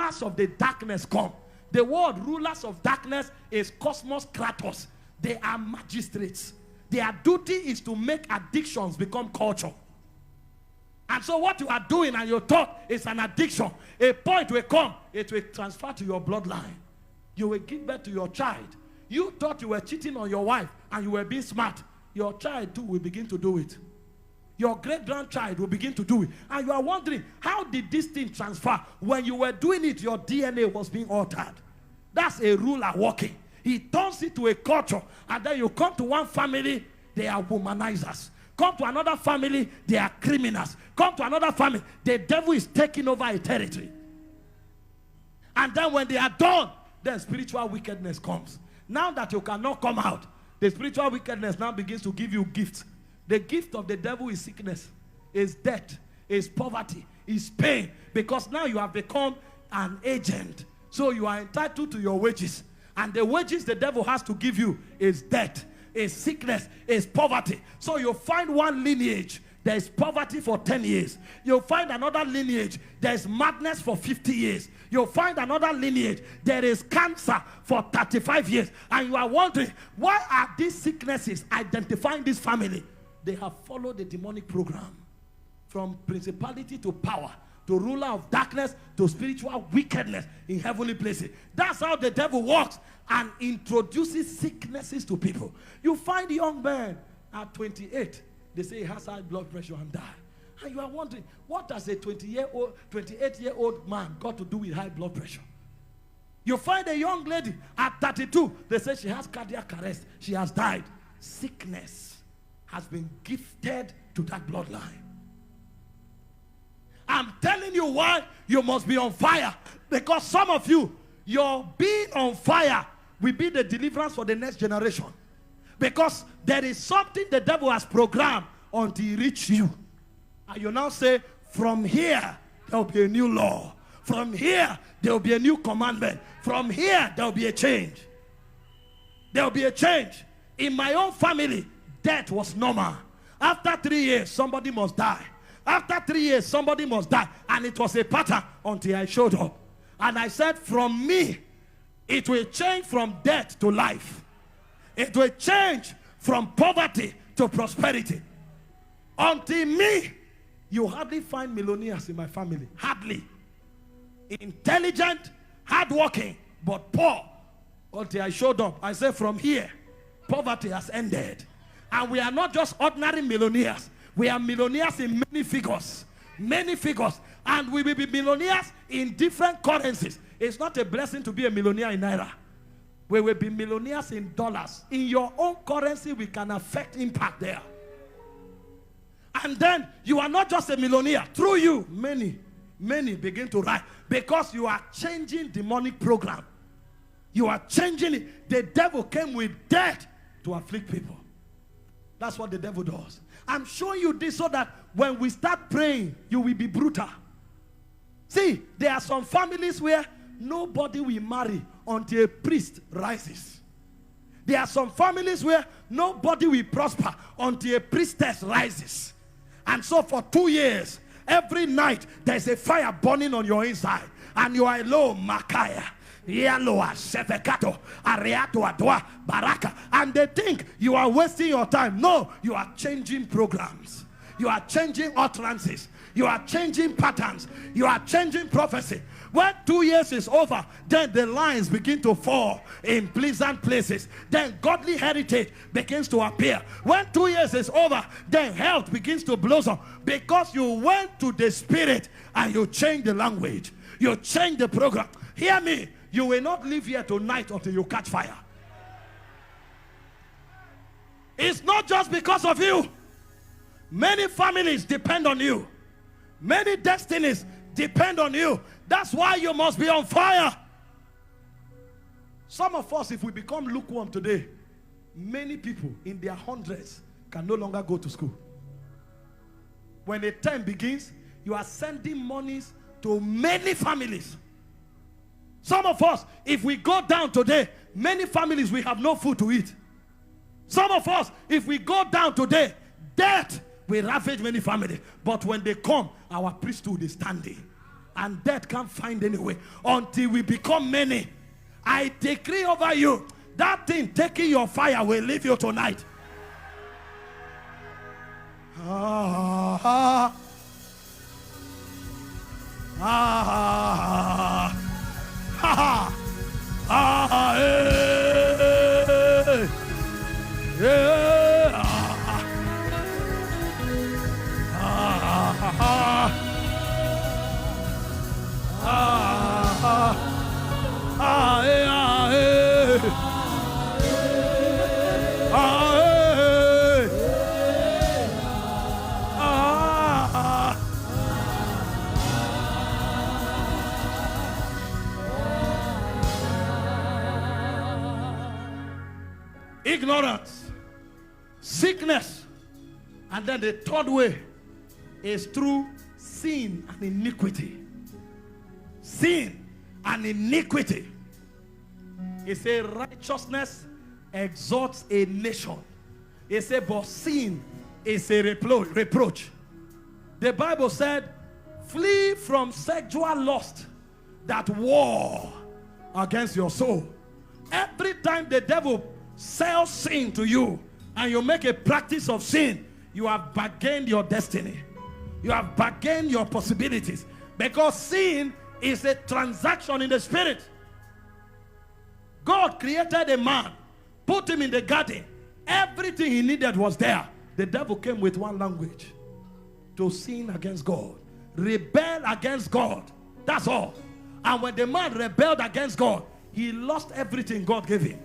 rulers of the darkness come. The word rulers of darkness is Cosmos Kratos. They are magistrates. Their duty is to make addictions become culture. And so what you are doing and your thought is an addiction. A point will come, it will transfer to your bloodline. You will give birth to your child. You thought you were cheating on your wife and you were being smart. Your child too will begin to do it. Your great-grandchild will begin to do it. And you are wondering, how did this thing transfer? When you were doing it, your DNA was being altered. That's a ruler working. He turns it to a culture. And then you come to one family, they are womanizers. Come to another family, they are criminals. Come to another family, the devil is taking over a territory. And then when they are done, then spiritual wickedness comes. Now that you cannot come out, the spiritual wickedness now begins to give you gifts. The gift of the devil is sickness, is death, is poverty, is pain. Because now you have become an agent. So you are entitled to your wages. And the wages the devil has to give you is death, is sickness, is poverty. So you find one lineage, there is poverty for 10 years. You'll find another lineage, there is madness for 50 years. You'll find another lineage, there is cancer for 35 years. And you are wondering, why are these sicknesses identifying this family? They have followed the demonic program. From principality to power, to ruler of darkness, to spiritual wickedness in heavenly places. That's how the devil works and introduces sicknesses to people. You find a young man at 28, they say he has high blood pressure and die. And you are wondering, what does a 28-year-old man got to do with high blood pressure? You find a young lady at 32, they say she has cardiac arrest, she has died. Sickness has been gifted to that bloodline. I'm telling you why you must be on fire. Because some of you, your being on fire will be the deliverance for the next generation. Because there is something the devil has programmed until he reaches you. And you now say, from here, there will be a new law. From here, there will be a new commandment. From here, there will be a change. There will be a change. In my own family, death was normal. After 3 years, somebody must die. After 3 years, somebody must die. And it was a pattern until I showed up. And I said, from me, it will change from death to life. It will change from poverty to prosperity. Until me, you hardly find millionaires in my family. Hardly. Intelligent, hardworking, but poor. Until I showed up, I said, from here, poverty has ended. And we are not just ordinary millionaires. We are millionaires in many figures. Many figures. And we will be millionaires in different currencies. It's not a blessing to be a millionaire in Naira. We will be millionaires in dollars. In your own currency, we can affect impact there. And then you are not just a millionaire. Through you, many begin to rise. Because you are changing demonic program. You are changing it. The devil came with death to afflict people. That's what the devil does. I'm showing you this so that when we start praying, you will be brutal. See, there are some families where nobody will marry until a priest rises. There are some families where nobody will prosper until a priestess rises. And so for 2 years, every night, there's a fire burning on your inside. And you are alone, Makaya. And they think you are wasting your time. No, you are changing programs. You are changing utterances. You are changing patterns. You are changing prophecy. When 2 years is over, then the lines begin to fall in pleasant places. Then godly heritage begins to appear. When 2 years is over, then health begins to blossom. Because you went to the spirit and you change the language. You change the program. Hear me. You will not live here tonight until you catch fire. It's not just because of you. Many families depend on you. Many destinies depend on you. That's why you must be on fire. Some of us, if we become lukewarm today, many people in their hundreds can no longer go to school. When a term begins, you are sending monies to many families. Some of us, if we go down today, many families will have no food to eat. Some of us, if we go down today, death will ravage many families. But when they come, our priesthood is standing. and death can't find any way until we become many. I decree over you, that thing taking your fire will leave you tonight. Ah, ah, ah, ah, ah, eh, eh, ignorance, sickness, and then the third way is through sin and iniquity. Sin and iniquity. It says righteousness exalts a nation. It says but sin is a reproach. The Bible said, flee from sexual lust that war against your soul. Every time the devil sells sin to you and you make a practice of sin, you have bargained your destiny. You have bargained your possibilities, because sin is a transaction in the spirit. God created a man, put him in the garden. Everything he needed was there. The devil came with one language: to sin against God, rebel against God. That's all. And when the man rebelled against God, he lost everything God gave him.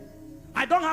I don't have